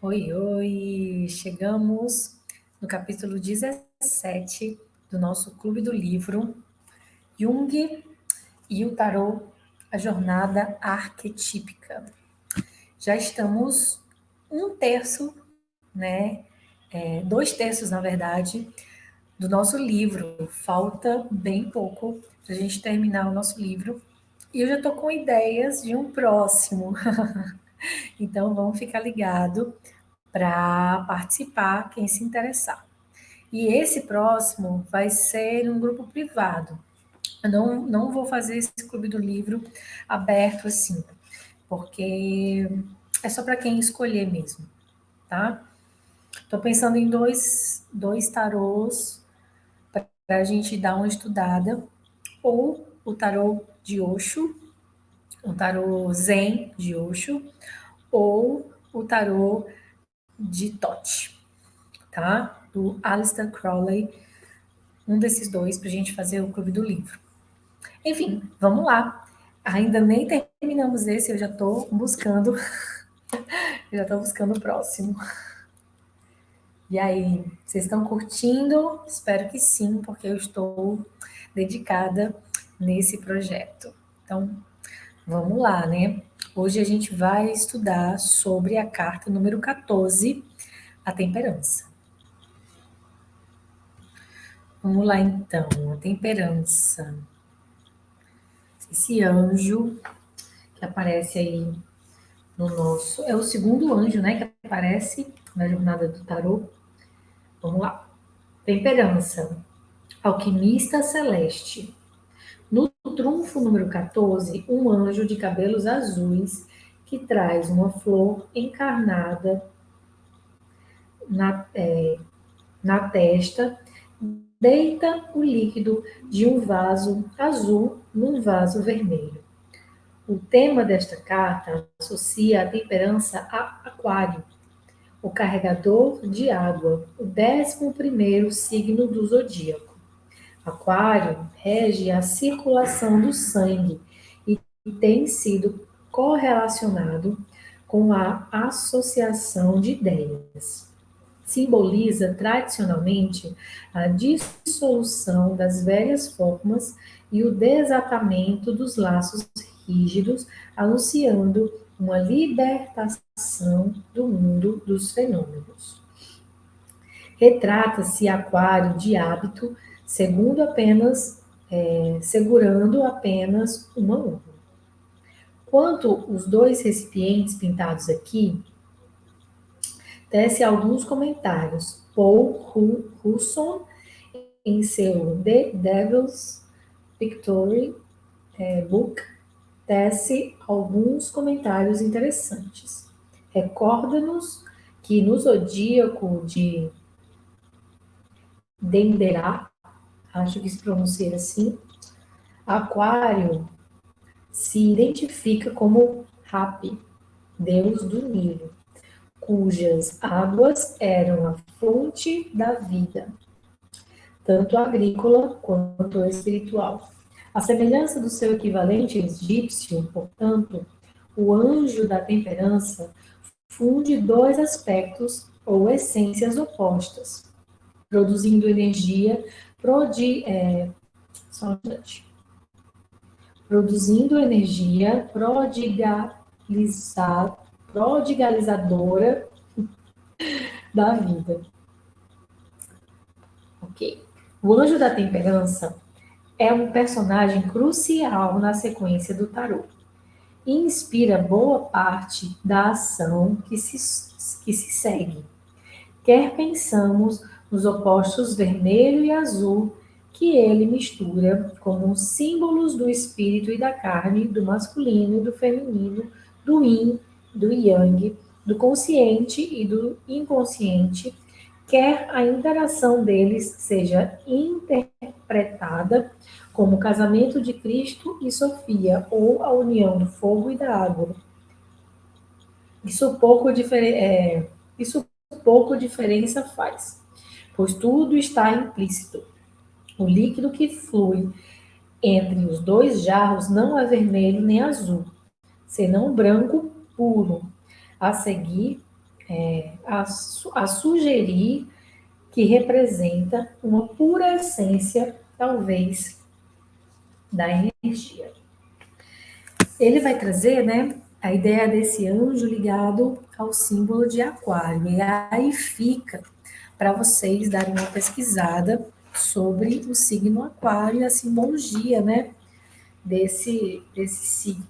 Oi, oi! Chegamos no capítulo 17 do nosso Clube do Livro, Jung e o Tarô, a jornada arquetípica. Já estamos um terço, né? Dois terços, na verdade, do nosso livro. Falta bem pouco para a gente terminar o nosso livro. E eu já estou com ideias de um próximo. Então, vamos ficar ligado para participar, quem se interessar. E esse próximo vai ser um grupo privado. Eu não vou fazer esse clube do livro aberto assim, porque é só para quem escolher mesmo, tá? Estou pensando em dois tarôs para a gente dar uma estudada, ou o tarô de Osho, o tarô Zen de Osho, ou o tarô de Tote, tá? Do Aleister Crowley, um desses dois para a gente fazer o clube do livro. Enfim, vamos lá. Ainda nem terminamos esse, eu já estou buscando o próximo. E aí, vocês estão curtindo? Espero que sim, porque eu estou dedicada nesse projeto. Então, vamos lá, né? Hoje a gente vai estudar sobre a carta número 14, a temperança. Vamos lá então, a temperança. Esse anjo que aparece aí no nosso. É o segundo anjo, né, que aparece na jornada do tarô. Vamos lá. Temperança. Alquimista celeste. No trunfo número 14, um anjo de cabelos azuis que traz uma flor encarnada na, na testa, deita o líquido de um vaso azul num vaso vermelho. O tema desta carta associa a temperança a Aquário, o carregador de água, o 11º signo do zodíaco. Aquário rege a circulação do sangue e tem sido correlacionado com a associação de ideias. Simboliza tradicionalmente a dissolução das velhas formas e o desatamento dos laços rígidos, anunciando uma libertação do mundo dos fenômenos. Retrata-se Aquário de hábito, segurando apenas uma urna. Quanto os dois recipientes pintados aqui, tece alguns comentários. Paul Husson, em seu The Devil's Victory Book, tece alguns comentários interessantes. Recorda-nos que no zodíaco de Denderá, acho que se pronuncia assim, Aquário se identifica como Hapi, deus do Nilo, cujas águas eram a fonte da vida, tanto agrícola quanto espiritual. A semelhança do seu equivalente egípcio, portanto, o anjo da temperança funde dois aspectos ou essências opostas, produzindo energia só um instante. Produzindo energia prodigalizadora da vida. Ok. O anjo da temperança é um personagem crucial na sequência do tarô e inspira boa parte da ação que se segue. Quer pensamos nos opostos vermelho e azul que ele mistura como símbolos do espírito e da carne, do masculino e do feminino, do yin, do yang, do consciente e do inconsciente, quer a interação deles seja interpretada como o casamento de Cristo e Sofia ou a união do fogo e da água. Isso pouco diferença faz, pois tudo está implícito. O líquido que flui entre os dois jarros não é vermelho nem azul, senão branco puro. A seguir, a sugerir que representa uma pura essência, talvez, da energia. Ele vai trazer, né, a ideia desse anjo ligado ao símbolo de aquário. E aí fica para vocês darem uma pesquisada sobre o signo aquário e a simbologia, né, desse signo.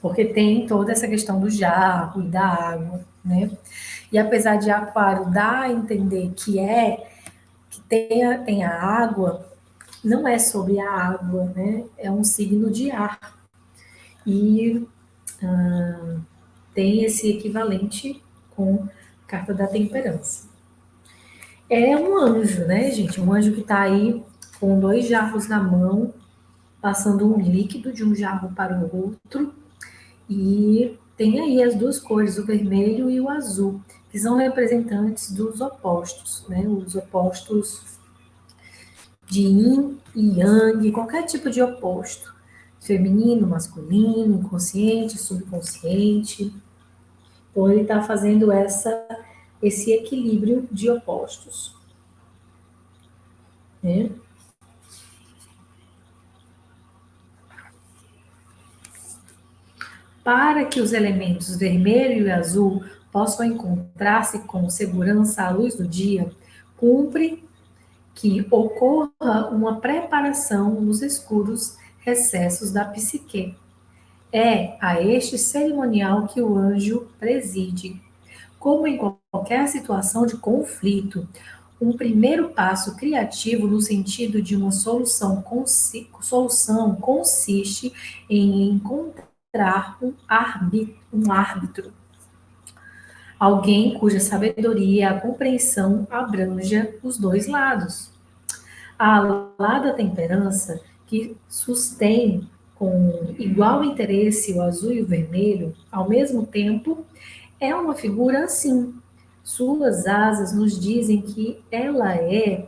Porque tem toda essa questão do jarro e da água, né? E apesar de aquário dar a entender que tem a água, não é sobre a água, né? É um signo de ar. E tem esse equivalente com a carta da temperança. É um anjo, né, gente? Um anjo que está aí com dois jarros na mão, passando um líquido de um jarro para o outro. E tem aí as duas cores, o vermelho e o azul, que são representantes dos opostos, né? Os opostos de yin e yang, qualquer tipo de oposto. Feminino, masculino, inconsciente, subconsciente. Então ele está fazendo esse equilíbrio de opostos, né? Para que os elementos vermelho e azul possam encontrar-se com segurança à luz do dia, cumpre que ocorra uma preparação nos escuros recessos da psique. É a este cerimonial que o anjo preside. Como em qualquer situação de conflito, um primeiro passo criativo no sentido de uma solução consiste em encontrar um árbitro, alguém cuja sabedoria e a compreensão abranja os dois lados. A lá da temperança, que sustém com igual interesse o azul e o vermelho, ao mesmo tempo, é uma figura assim. Suas asas nos dizem que ela é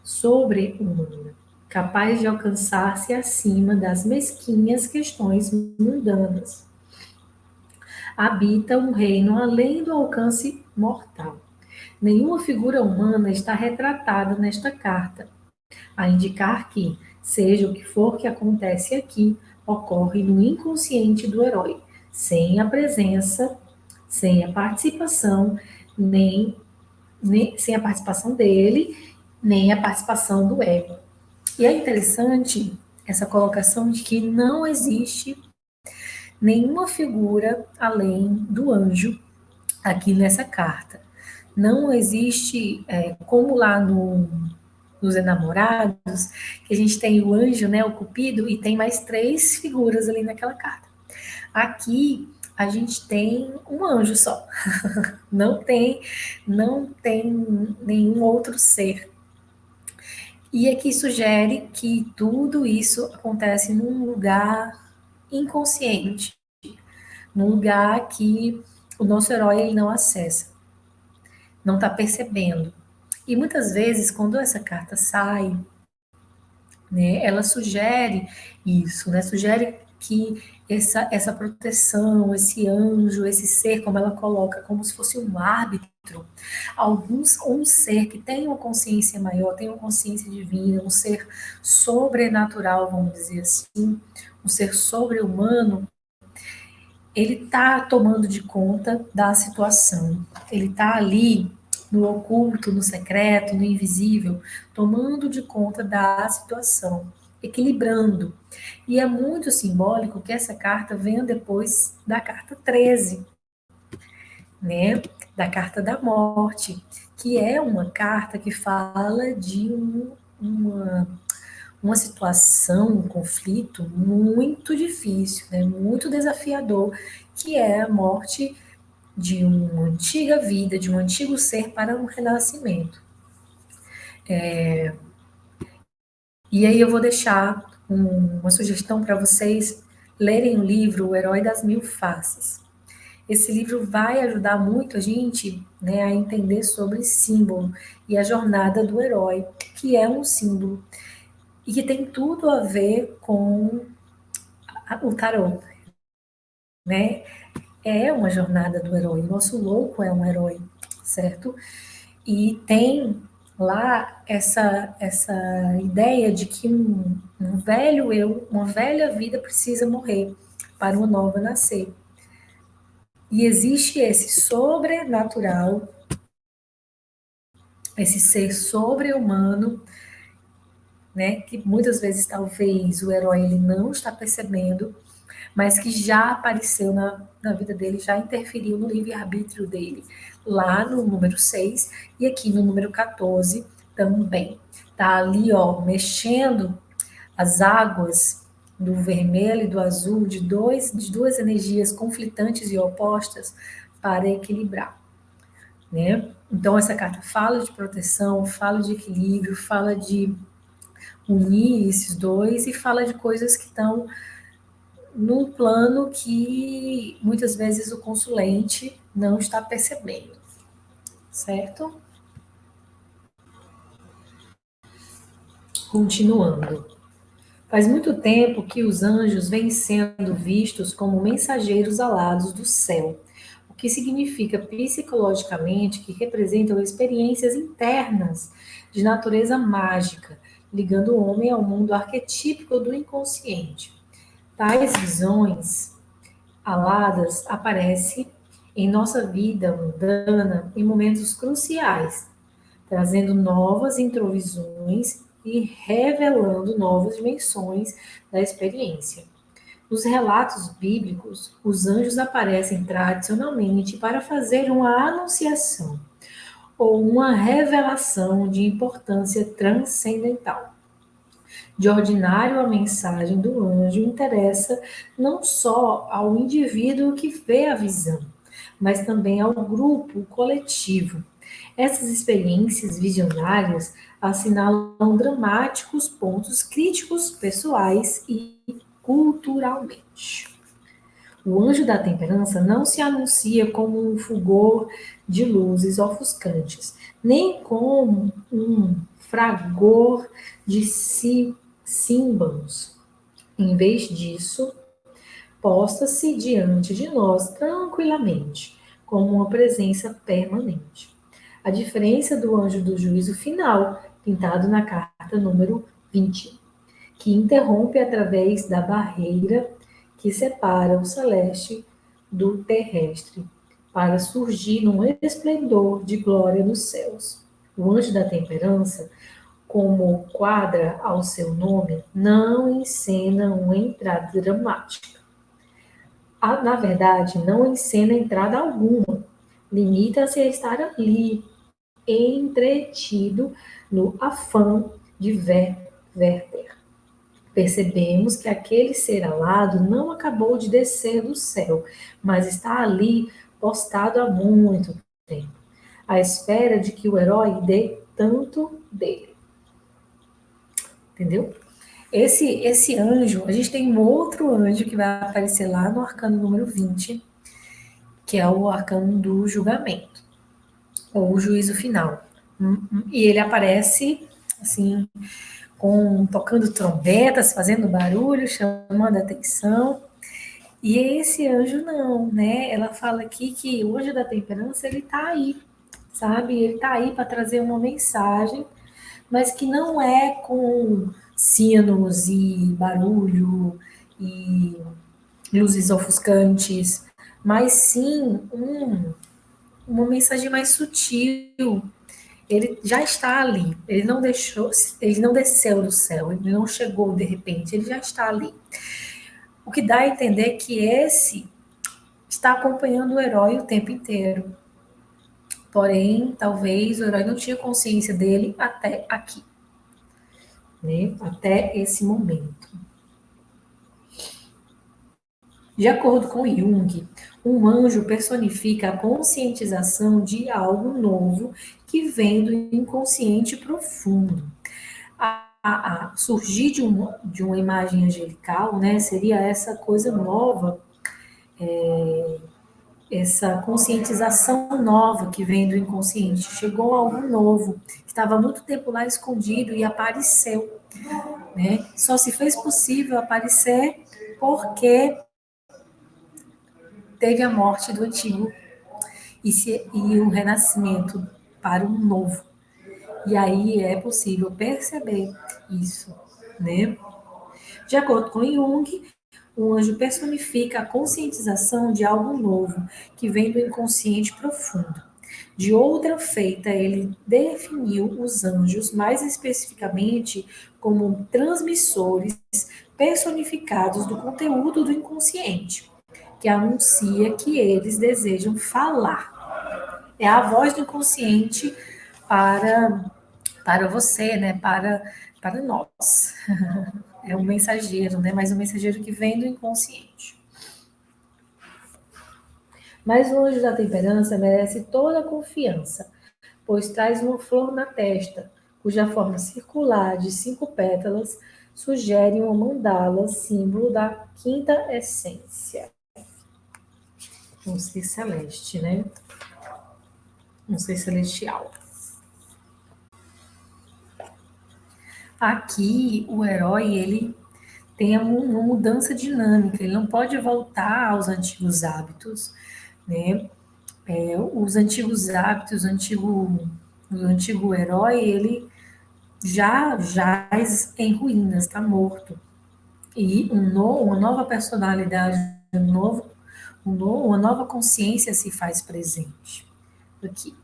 sobre-humana, capaz de alcançar-se acima das mesquinhas questões mundanas. Habita um reino além do alcance mortal. Nenhuma figura humana está retratada nesta carta, a indicar que, seja o que for que acontece aqui, ocorre no inconsciente do herói, sem a presença, sem a participação, nem sem a participação dele, nem a participação do ego. E é interessante essa colocação de que não existe nenhuma figura além do anjo aqui nessa carta. Não existe, como lá nos enamorados, que a gente tem o anjo, né, o cupido, e tem mais três figuras ali naquela carta. Aqui a gente tem um anjo só. Não tem nenhum outro ser. E aqui sugere que tudo isso acontece num lugar inconsciente, num lugar que o nosso herói ele não acessa, não está percebendo. E muitas vezes, quando essa carta sai, né, ela sugere isso, né, sugere que essa proteção, esse anjo, esse ser, como ela coloca, como se fosse um árbitro, um ser que tem uma consciência maior, tem uma consciência divina, um ser sobrenatural, vamos dizer assim, um ser sobre-humano, ele está tomando de conta da situação, ele está ali no oculto, no secreto, no invisível, tomando de conta da situação, equilibrando. E é muito simbólico que essa carta venha depois da carta 13, né? Da carta da morte, que é uma carta que fala de uma situação, um conflito muito difícil, né? Muito desafiador, que é a morte de uma antiga vida, de um antigo ser para um renascimento. E aí eu vou deixar uma sugestão para vocês lerem o livro O Herói das Mil Faces. Esse livro vai ajudar muito a gente, né, a entender sobre símbolo e a jornada do herói, que é um símbolo e que tem tudo a ver com o tarô, né? é uma jornada do herói, o nosso louco é um herói, certo? E tem lá essa ideia de que um velho eu, uma velha vida precisa morrer para uma nova nascer. E existe esse sobrenatural, esse ser sobre-humano, né, que muitas vezes talvez o herói ele não está percebendo, mas que já apareceu na vida dele, já interferiu no livre-arbítrio dele, lá no número 6 e aqui no número 14 também. Tá ali, ó, mexendo as águas do vermelho e do azul de duas energias conflitantes e opostas para equilibrar, né? Então essa carta fala de proteção, fala de equilíbrio, fala de unir esses dois e fala de coisas que estão num plano que muitas vezes o consulente não está percebendo, certo? Continuando. Faz muito tempo que os anjos vêm sendo vistos como mensageiros alados do céu, o que significa psicologicamente que representam experiências internas de natureza mágica, ligando o homem ao mundo arquetípico do inconsciente. Tais visões aladas aparecem em nossa vida mundana em momentos cruciais, trazendo novas introvisões e revelando novas dimensões da experiência. Nos relatos bíblicos, os anjos aparecem tradicionalmente para fazer uma anunciação ou uma revelação de importância transcendental. De ordinário, a mensagem do anjo interessa não só ao indivíduo que vê a visão, mas também ao grupo coletivo. Essas experiências visionárias assinalam dramáticos pontos críticos pessoais e culturalmente. O anjo da temperança não se anuncia como um fulgor de luzes ofuscantes, nem como um fragor de símbolos. Em vez disso, posta-se diante de nós tranquilamente, como uma presença permanente. A diferença do anjo do juízo final, pintado na carta número 20, que interrompe através da barreira que separa o celeste do terrestre, para surgir num esplendor de glória nos céus. O anjo da temperança, como quadra ao seu nome, não encena uma entrada dramática. Na verdade, não encena entrada alguma. Limita-se a estar ali, entretido no afã de verter. Percebemos que aquele ser alado não acabou de descer do céu, mas está ali postado há muito tempo, à espera de que o herói dê tanto dele. Entendeu? Esse anjo, a gente tem um outro anjo que vai aparecer lá no arcano número 20, que é o arcano do julgamento, ou o juízo final. E ele aparece, assim, tocando trombetas, fazendo barulho, chamando a atenção. E esse anjo não, né? Ela fala aqui que o anjo da temperança, ele tá aí, sabe? Ele tá aí para trazer uma mensagem, mas que não é com sinos e barulho e luzes ofuscantes, mas sim uma mensagem mais sutil. Ele já está ali, ele não desceu do céu, ele não chegou de repente, ele já está ali. O que dá a entender que esse está acompanhando o herói o tempo inteiro. Porém, talvez o herói não tinha consciência dele até aqui, né? Até esse momento. De acordo com Jung, um anjo personifica a conscientização de algo novo que vem do inconsciente profundo. Surgir de uma imagem angelical, né, seria essa coisa nova, essa conscientização nova que vem do inconsciente. Chegou algo novo, que estava há muito tempo lá escondido e apareceu, né? Só se fez possível aparecer porque teve a morte do antigo e o renascimento para um novo. E aí é possível perceber isso, né? De acordo com Jung, o anjo personifica a conscientização de algo novo que vem do inconsciente profundo. De outra feita, ele definiu os anjos mais especificamente como transmissores personificados do conteúdo do inconsciente, que anuncia que eles desejam falar. É a voz do inconsciente para você, né? Para nós. É um mensageiro, né? Mas um mensageiro que vem do inconsciente. Mas o anjo da temperança merece toda a confiança, pois traz uma flor na testa, cuja forma circular de 5 pétalas sugere uma mandala, símbolo da quinta essência. Um ser celeste, né? Um ser celestial. Aqui, o herói, ele tem uma mudança dinâmica, ele não pode voltar aos antigos hábitos, né? Os antigos hábitos, o antigo herói, ele já jaz em ruínas, está morto. E uma nova personalidade, uma nova consciência se faz presente aqui,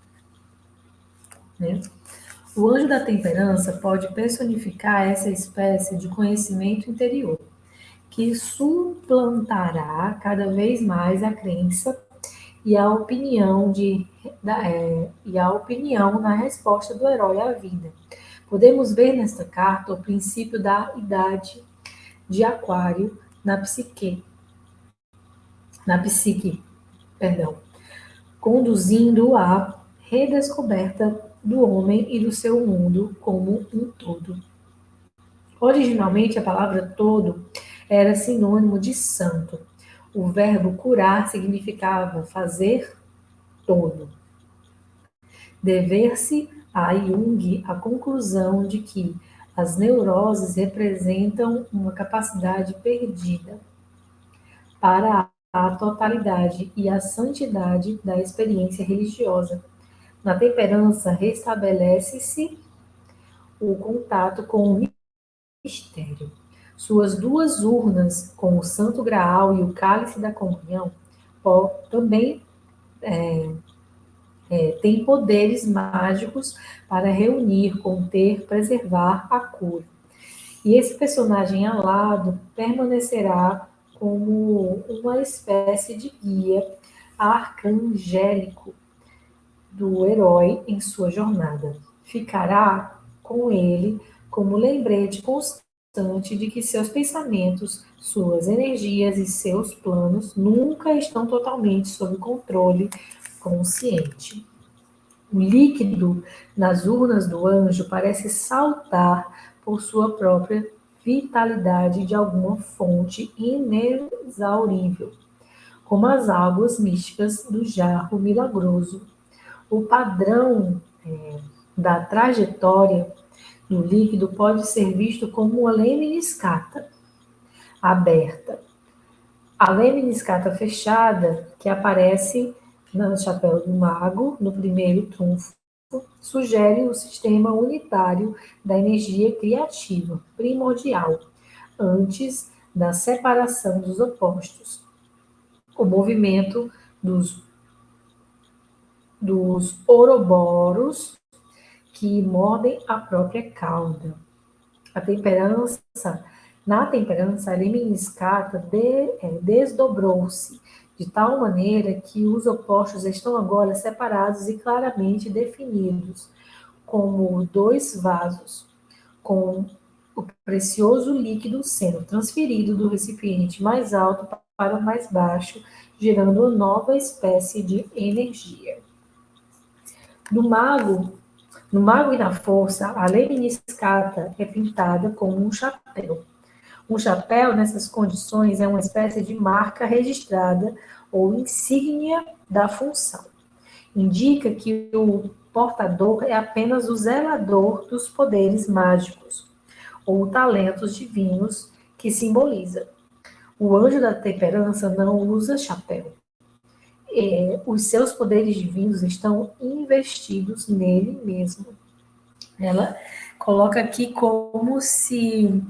né? O anjo da temperança pode personificar essa espécie de conhecimento interior, que suplantará cada vez mais a crença e a opinião na resposta do herói à vida. Podemos ver nesta carta o princípio da idade de Aquário na psique, conduzindo à redescoberta do homem e do seu mundo como um todo. Originalmente, a palavra todo era sinônimo de santo. O verbo curar significava fazer todo. Dever-se a Jung a conclusão de que as neuroses representam uma capacidade perdida para a totalidade e a santidade da experiência religiosa. Na temperança, restabelece-se o contato com o mistério. Suas 2 urnas, com o Santo Graal e o Cálice da Comunhão, também têm poderes mágicos para reunir, conter, preservar a cura. E esse personagem alado permanecerá como uma espécie de guia arcangélico do herói em sua jornada. Ficará com ele como lembrete constante de que seus pensamentos, suas energias e seus planos nunca estão totalmente sob controle consciente. O líquido nas urnas do anjo parece saltar por sua própria vitalidade de alguma fonte inexaurível, como as águas místicas do jarro milagroso. O padrão da trajetória do líquido pode ser visto como uma lemniscata aberta. A lemniscata fechada, que aparece no chapéu do mago, no primeiro trunfo, sugere o sistema unitário da energia criativa, primordial, antes da separação dos opostos. O movimento dos ouroboros que mordem a própria cauda. Na temperança, a lemniscata desdobrou-se de tal maneira que os opostos estão agora separados e claramente definidos, como 2 vasos, com o precioso líquido sendo transferido do recipiente mais alto para o mais baixo, gerando uma nova espécie de energia. No mago e na força, a lemniscata é pintada como um chapéu. Um chapéu, nessas condições, é uma espécie de marca registrada ou insígnia da função. Indica que o portador é apenas o zelador dos poderes mágicos ou talentos divinos que simboliza. O anjo da temperança não usa chapéu. os seus poderes divinos estão investidos nele mesmo. Ela coloca aqui como se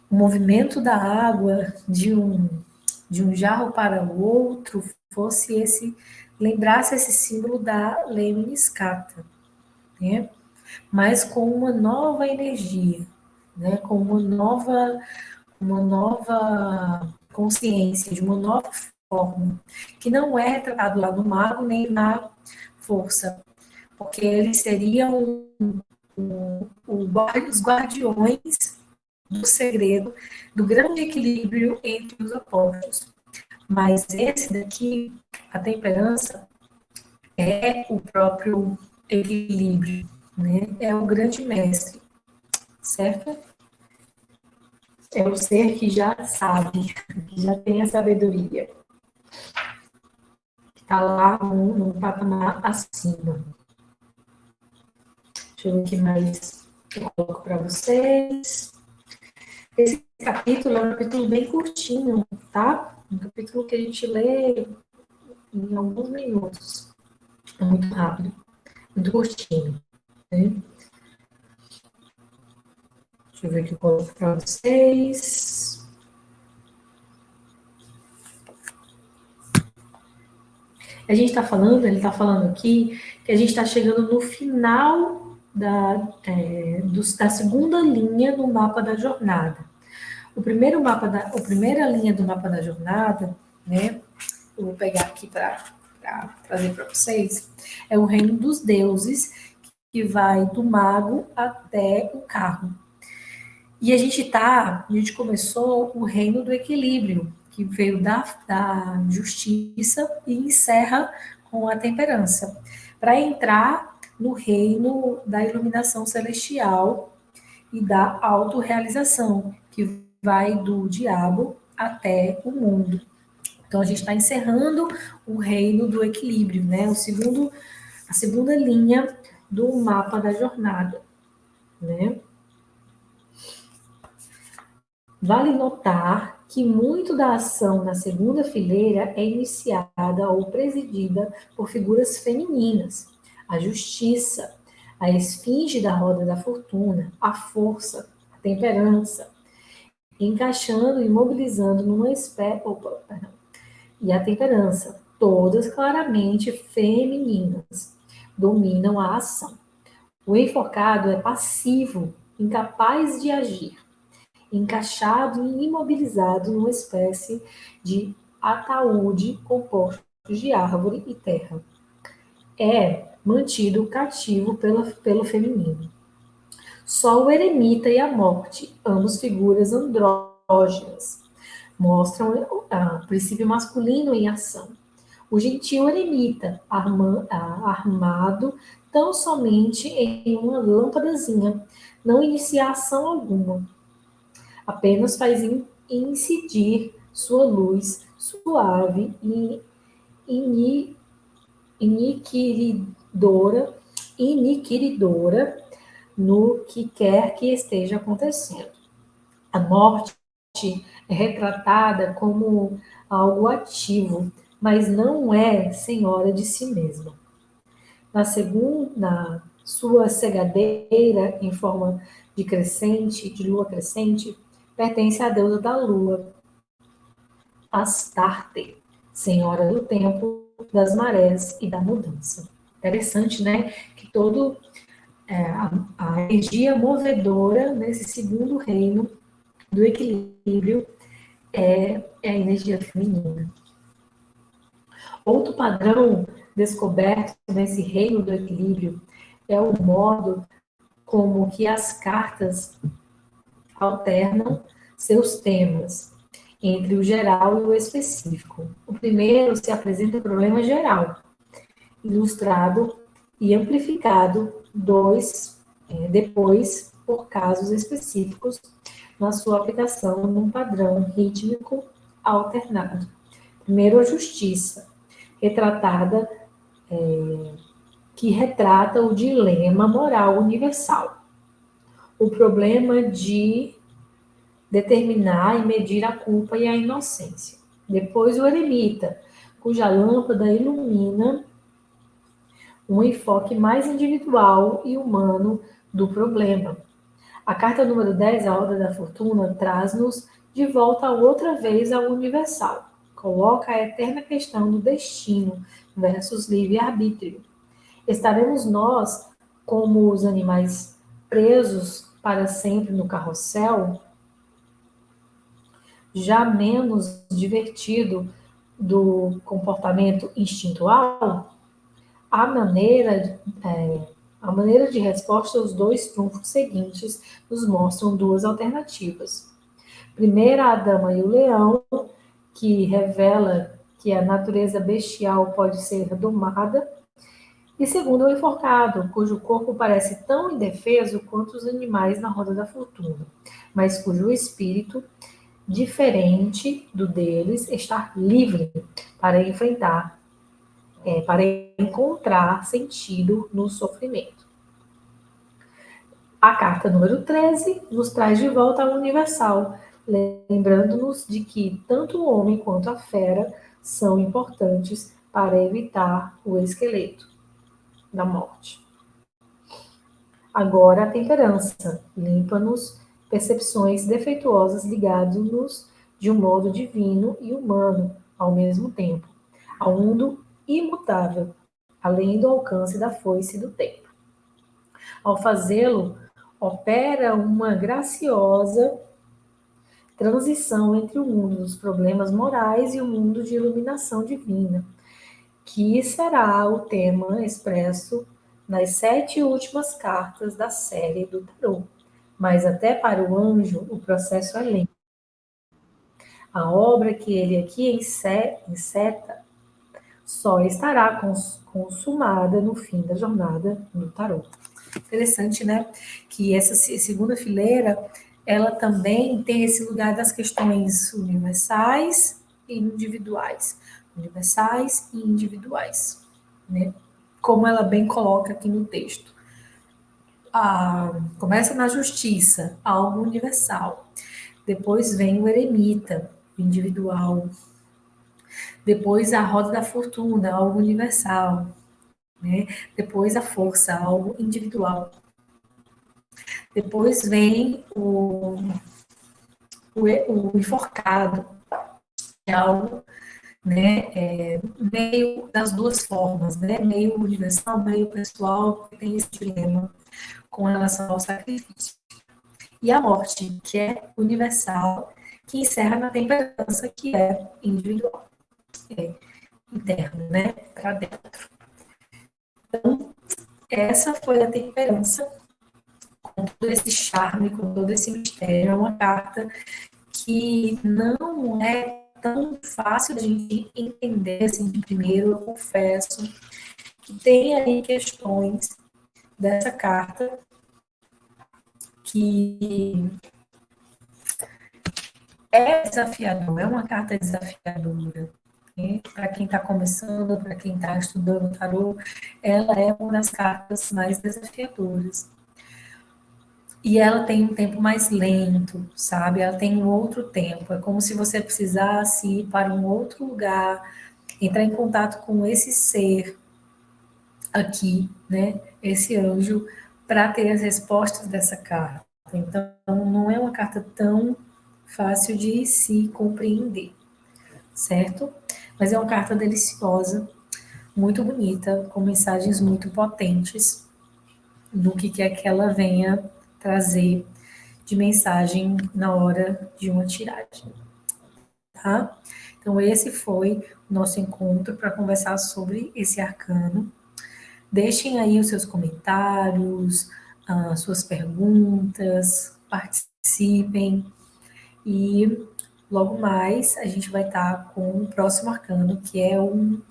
o movimento da água de um jarro para o outro fosse lembrasse esse símbolo da Lemniscata, né? Mas com uma nova energia, né? Com uma nova consciência, de uma nova forma, que não é retratado lá no mago nem na força, porque eles seriam os guardiões do segredo, do grande equilíbrio entre os opostos. Mas esse daqui, a temperança, é o próprio equilíbrio, né? É o grande mestre, certo? É o ser que já sabe, que já tem a sabedoria. Está lá no patamar acima. Deixa eu ver o que mais eu coloco para vocês. Esse capítulo é um capítulo bem curtinho, tá? Um capítulo que a gente lê em alguns minutos. É muito rápido, muito curtinho. Né? Deixa eu ver o que eu coloco para vocês. A gente está falando, ele está falando aqui, que a gente está chegando no final da segunda linha do mapa da jornada. A primeira linha do mapa da jornada, né? Eu vou pegar aqui para trazer para vocês, é o reino dos deuses, que vai do mago até o carro. E a gente começou o reino do equilíbrio, que veio da justiça e encerra com a temperança, para entrar no reino da iluminação celestial e da autorrealização, que vai do diabo até o mundo. Então a gente está encerrando o reino do equilíbrio, né? A segunda linha do mapa da jornada, né? Vale notar que muito da ação na segunda fileira é iniciada ou presidida por figuras femininas. A justiça, a esfinge da roda da fortuna, a força, a temperança, encaixando e mobilizando numa espécie. E a temperança, todas claramente femininas, dominam a ação. O enforcado é passivo, incapaz de agir, encaixado e imobilizado numa espécie de ataúde composto de árvore e terra. É mantido cativo pelo feminino. Só o eremita e a morte, ambos figuras andrógenas, mostram o princípio masculino em ação. O gentil eremita, armado tão somente em uma lâmpadazinha, não inicia ação alguma, apenas faz incidir sua luz suave e iniquiridora no que quer que esteja acontecendo. A morte é retratada como algo ativo, mas não é senhora de si mesma. Na sua cegadeira em forma de lua crescente, pertence à deusa da lua, Astarte, senhora do tempo, das marés e da mudança. Interessante, né? Que a energia movedora nesse segundo reino do equilíbrio é a energia feminina. Outro padrão descoberto nesse reino do equilíbrio é o modo como que as cartas alternam seus temas entre o geral e o específico. O primeiro se apresenta o problema geral, ilustrado e amplificado depois por casos específicos na sua aplicação num padrão rítmico alternado. Primeiro, a justiça, que retrata o dilema moral universal. O problema de determinar e medir a culpa e a inocência. Depois, o eremita, cuja lâmpada ilumina um enfoque mais individual e humano do problema. A carta número 10, a Roda da Fortuna, traz-nos de volta outra vez ao universal. Coloca a eterna questão do destino versus livre-arbítrio. Estaremos nós, como os animais, presos para sempre no carrossel, já menos divertido do comportamento instintual? A maneira, a maneira de resposta aos dois trunfos seguintes nos mostram duas alternativas. Primeira, a dama e o leão, que revela que a natureza bestial pode ser domada. E segundo, o enforcado, cujo corpo parece tão indefeso quanto os animais na roda da fortuna, mas cujo espírito, diferente do deles, está livre para enfrentar, para encontrar sentido no sofrimento. A carta número 13 nos traz de volta ao universal, lembrando-nos de que tanto o homem quanto a fera são importantes para evitar o esqueleto da morte. Agora a temperança limpa-nos percepções defeituosas, ligando-nos de um modo divino e humano ao mesmo tempo, ao mundo imutável, além do alcance da foice do tempo. Ao fazê-lo, opera uma graciosa transição entre o mundo dos problemas morais e o mundo de iluminação divina, que será o tema expresso nas 7 últimas cartas da série do tarô. Mas até para o anjo, o processo é lento. A obra que ele aqui enceta só estará consumada no fim da jornada do tarô. Interessante, né? Que essa segunda fileira, ela também tem esse lugar das questões universais e individuais. Universais e individuais, né? Como ela bem coloca aqui no texto. Começa na justiça, algo universal. Depois vem o eremita, individual. Depois a roda da fortuna, algo universal. Né? Depois a força, algo individual. Depois vem o enforcado, que é algo, né, meio das duas formas, né? Meio universal, meio pessoal, que tem esse dilema com relação ao sacrifício. E a morte, que é universal, que encerra na temperança, que é individual, interno, né? Para dentro. Então, essa foi a temperança, com todo esse charme, com todo esse mistério. É uma carta que não é tão fácil de a gente entender, assim, de primeiro, eu confesso, que tem aí questões dessa carta que é desafiador, é uma carta desafiadora. Né? Para quem está começando, para quem está estudando tarô, ela é uma das cartas mais desafiadoras. E ela tem um tempo mais lento, sabe? Ela tem um outro tempo. É como se você precisasse ir para um outro lugar, entrar em contato com esse ser aqui, né? Esse anjo, para ter as respostas dessa carta. Então, não é uma carta tão fácil de se compreender, certo? Mas é uma carta deliciosa, muito bonita, com mensagens muito potentes do que quer que ela venha trazer de mensagem na hora de uma tiragem, tá? Então, esse foi o nosso encontro para conversar sobre esse arcano. Deixem aí os seus comentários, as suas perguntas, participem e logo mais a gente vai estar com o próximo arcano, que é um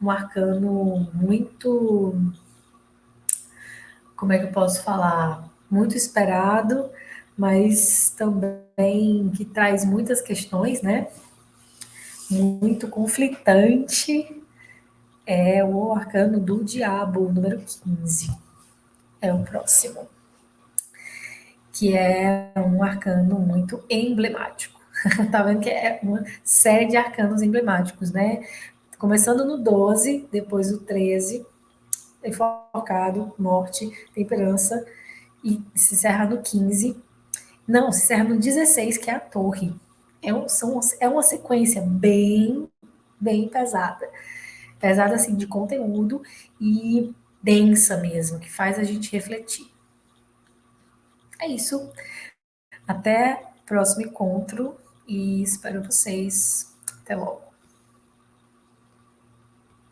arcano muito, como é que eu posso falar? Muito esperado, mas também que traz muitas questões, né? Muito conflitante, é o arcano do diabo, número 15. É o próximo, que é um arcano muito emblemático. Tá vendo que é uma série de arcanos emblemáticos, né? Começando no 12, depois o 13, enforcado, morte, temperança, e se encerra no 15. Não, se encerra no 16, que é a torre. É uma sequência bem pesada. Pesada, assim, de conteúdo e densa mesmo, que faz a gente refletir. É isso. Até o próximo encontro e espero vocês. Até logo.